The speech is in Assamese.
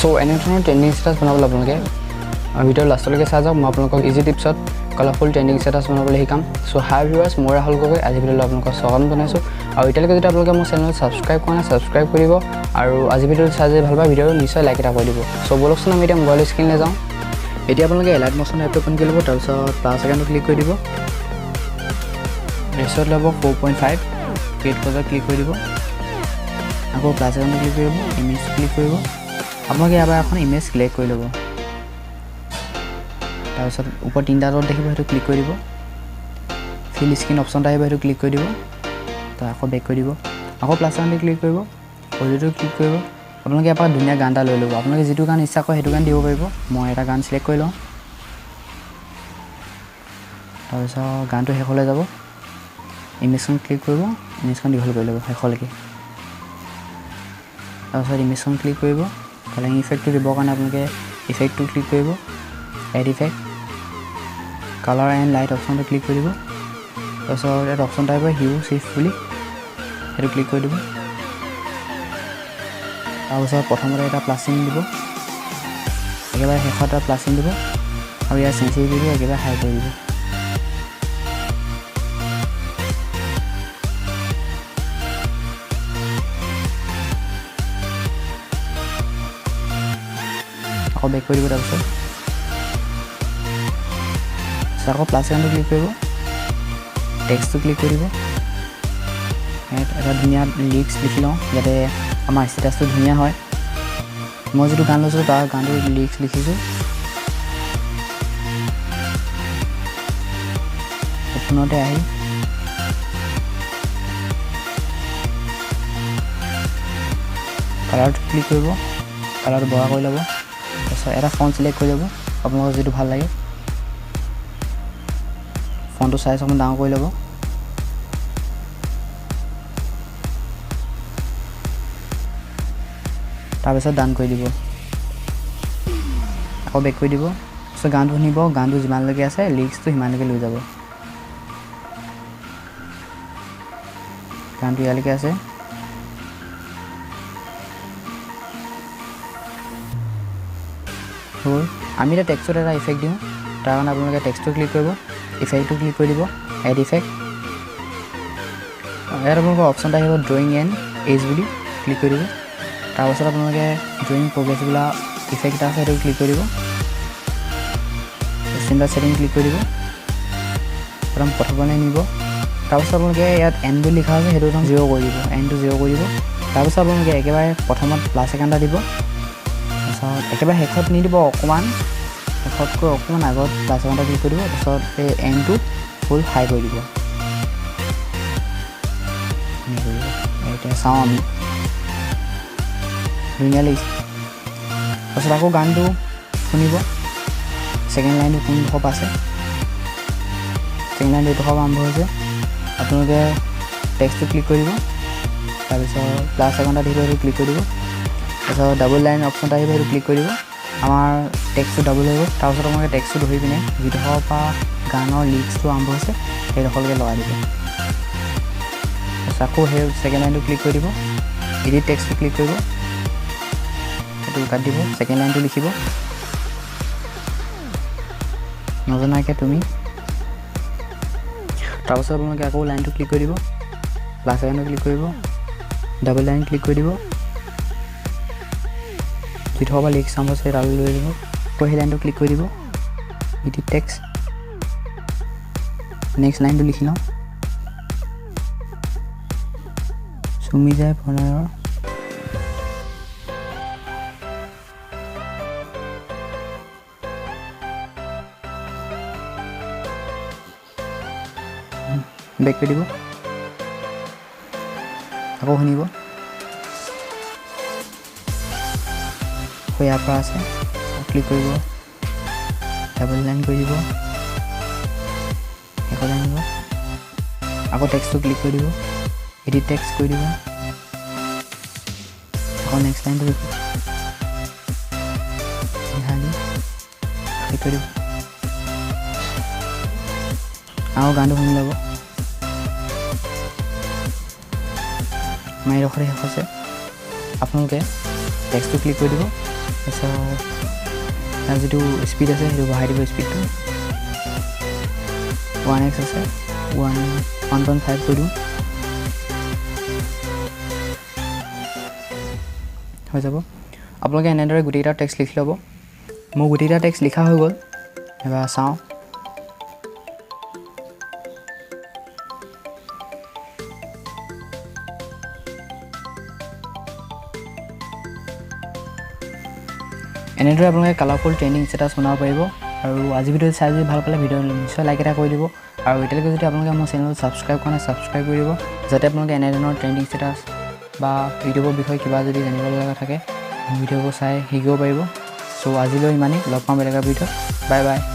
সো এনে ধৰণৰ ট্ৰেণ্ডিং ষ্টেটাছ বনাবলৈ আপোনালোকে ভিডিঅ'ৰ লাষ্টলৈকে চাই যাওক মই আপোনালোকক ইজি টিপছত কালাৰফুল ট্ৰেণ্ডিং ষ্টেটাছ বনাবলৈ শিকাম সো হাই ভিউৱাৰ্ছ মই ৰাহুল গগৈ আজি ভিডিঅ'লৈ আপোনালোকক স্বাগতম জনাইছোঁ আৰু এতিয়ালৈকে যদি আপোনালোকে মোৰ চেনেল ছাবস্ক্ৰাইব কৰা নাই ছাবস্ক্ৰাইব কৰিব আৰু আজি ভিডিঅ'টো চাই যদি ভাল পায় ভিডিঅ'টো নিশ্চয় লাইক এটা কৰি দিব সো বলকচোন আমি এতিয়া মোবাইল স্ক্ৰীনলৈ যাওঁ এতিয়া আপোনালোকে এলাইট মোশ্যন এপটো অ'পন কৰি ল'ব তাৰপিছত প্লাছ আইকনটো ক্লিক কৰি দিব ৰেচত ল'ব 4.5 ক্ৰিয়েট পজত ক্লিক কৰি দিব আকৌ প্লাছ আইকনটো ক্লিক কৰিব ইমেজ ক্লিক কৰিব আপোনালোকে ইয়াৰ পৰা এখন ইমেজ চিলেক্ট কৰি ল'ব তাৰপিছত ওপৰত তিনিটা ডট দেখিব সেইটো ক্লিক কৰি দিব ফিল স্ক্ৰীন অপশ্যনটা আহিব সেইটো ক্লিক কৰি দিব তাৰ আকৌ বেক কৰি দিব আকৌ প্লাছ আইকনটো ক্লিক কৰিব অডিঅ'টো ক্লিক কৰিব আপোনালোকে ইয়াৰ পৰা ধুনীয়া গান এটা লৈ ল'ব আপোনালোকে যিটো গান ইচ্ছা কৰে সেইটো গান দিব পাৰিব মই এটা গান চিলেক্ট কৰি লওঁ তাৰপিছত গানটো শেষলৈ যাব ইমেজখন ক্লিক কৰিব ইমেজখন দীঘল কৰি ল'ব শেষলৈকে তাৰপিছত ইমেজখন ক্লিক কৰিব কালাৰিং ইফেক্টটো দিবৰ কাৰণে আপোনালোকে ইফেক্টটো ক্লিক কৰিব add effect colour and light অপশ্যনটো ক্লিক কৰি দিব তাৰপিছত এটা অপশ্যন এটা আহিব হিউ চিফ্ট বুলি সেইটো ক্লিক কৰি দিব তাৰপিছত প্ৰথমতে এটা প্লাছ চিন দিব একেবাৰে শেষত এটা প্লাছ চিন দিব আৰু ইয়াৰ চেঞ্চিটিভিটি একেবাৰে হাই কৰি দিব আকৌ বেক কৰি দিব তাৰপিছত আকৌ প্লাছ আইকনটো ক্লিক কৰিব টেক্সটটো ক্লিক কৰি দিব এটা ধুনীয়া লিৰিক্স লিখি লওঁ যাতে আমাৰ ষ্টেটাছটো ধুনীয়া হয় মই যিটো গান লৈছিলোঁ তাৰ গানটোৰ লিৰিক্স লিখিছোঁ ফোনতে আহি কালাৰটো ক্লিক কৰিব কালাৰটো বগা কৰি ল'ব তাৰপিছত এটা ফন্ট চিলেক্ট কৰি ল'ব আপোনালোকৰ যিটো ভাল লাগে ফন্টটো চাইজ অকণমান ডাঙৰ কৰি ল'ব তাৰপিছত ডান কৰি দিব আকৌ বেক কৰি দিব তাৰপিছত গানটো শুনিব গানটো যিমানলৈকে আছে লিৰিক্সটো সিমানলৈকে লৈ যাব গানটো ইয়ালৈকে আছে হ'ল আমি এতিয়া টেক্সটত এটা ইফেক্ট দিওঁ তাৰ কাৰণে আপোনালোকে টেক্সটটো ক্লিক কৰিব ইফেক্টটো ক্লিক কৰি দিব এড ইফেক্ট ইয়াত আপোনালোকৰ অপশ্যন এটা আহিব ড্ৰয়িং এণ্ড এজ বুলি ক্লিক কৰি দিব তাৰপাছত আপোনালোকে ড্ৰয়িং প্ৰগ্ৰেছবিলাক ইফেক্ট এটা আছে সেইটো ক্লিক কৰি দিব ষ্টেণ্ডাৰ্ড ছেটিং ক্লিক কৰি দিব প্ৰথমলৈ নিব তাৰপাছত আপোনালোকে ইয়াত এন বুলি লিখা আছে সেইটো একদম 0 কৰি দিব এনটো 0 কৰি দিব তাৰপাছত আপোনালোকে একেবাৰে প্ৰথমত প্লাছ আইকন এটা দিব তাৰপিছত একেবাৰে শেষত নিদিব অকণমান শেষতকৈ অকণমান আগত প্লাছ আইকন এটা ক্লিক কৰি দিব তাৰপিছত এই এনটো ফুল হাই কৰি দিব এতিয়া চাওঁ আমি ধুনীয়া লাগিছে তাৰপিছত আকৌ গানটো শুনিব ছেকেণ্ড লাইনটো কোনডোখৰ পৰা আছে ছেকেণ্ড লাইনটো এইডোখৰ পৰা আৰম্ভ হৈছে আপোনালোকে টেক্সটটো ক্লিক কৰিব তাৰপিছত প্লাছ আইকন এটা দিব সেইটো ক্লিক কৰি দিব তাৰপিছত ডাবল লাইন অপশ্যন এটা আহিব সেইটো ক্লিক কৰি দিব আমাৰ টেক্সটটো ডাবল হৈ গ'ল তাৰপিছত আপোনালোকে টেক্সটটো ধৰি পিনে যিডোখৰৰ পৰা গানৰ লিৰিক্সটো আৰম্ভ হৈছে সেইডোখৰলৈকে লগাই দিব তাৰপিছত আকৌ সেই ছেকেণ্ড লাইনটো ক্লিক কৰি দিব এডিট টেক্সটটো ক্লিক কৰিব সেইটো কাটি দিব ছেকেণ্ড লাইনটো লিখিব নজনাকৈ তুমি তাৰপাছত আপোনালোকে আকৌ লাইনটো ক্লিক কৰি দিব প্লাছ আইকনটো ক্লিক কৰিব ডাবল লাইন ক্লিক কৰি দিব যিটো হ'ব লিৰিক্স আৰম্ভ আছে তালৈ লৈ দিব আকৌ সেই লাইনটো ক্লিক কৰি দিব এডিট টেক্সট নেক্সট লাইনটো লিখি লওঁ চুমি যায় প্ৰণয়ৰ বেক কৰি দিব আকৌ শুনিব ইয়াৰ পৰা আছে ক্লিক কৰিব ডাবল লাইন কৰি দিব শেষলৈ আনিব আকৌ টেক্সটটো ক্লিক কৰি দিব এডিট টেক্সট কৰি দিব আকৌ নেক্সট লাইনটো লিখিব ক্লিক কৰি দিব আকৌ গানটো শুনি ল'ব আমাৰ এইডোখৰ শেষ হৈছে আপোনালোকে টেক্সটটো ক্লিক কৰি দিব তাৰপিছত তাৰ যিটো স্পীড আছে সেইটো বঢ়াই দিব স্পীডটো 1x আছে 1.5 কৰি দিওঁ হৈ যাব আপোনালোকে এনেদৰে গোটেইকেইটা টেক্সট লিখি ল'ব মোৰ গোটেইকেইটা টেক্সট লিখা হৈ গ'ল এবাৰ চাওঁ এনেদৰে আপোনালোকে কালাৰফুল ট্ৰেইনিং ষ্টেটাছ বনাব পাৰিব আৰু আজি ভিডিঅ'টো চাই যদি ভাল পালে ভিডিঅ'টো নিশ্চয় লাইক এটা কৰি দিব আৰু এতিয়ালৈকে যদি আপোনালোকে মোৰ চেনেলটো ছাবস্ক্ৰাইব কৰা নাই ছাবস্ক্ৰাইব কৰি দিব যাতে আপোনালোকে এনেধৰণৰ ট্ৰেইনিং ষ্টেটাছ বা ইউটিউবৰ বিষয়ে কিবা যদি জানিব লগা থাকে ভিডিঅ'বোৰ চাই শিকিব পাৰিব চ' আজিলৈ ইমানেই লগ পাম বেলেগ ভিডিঅ'ত বাই বাই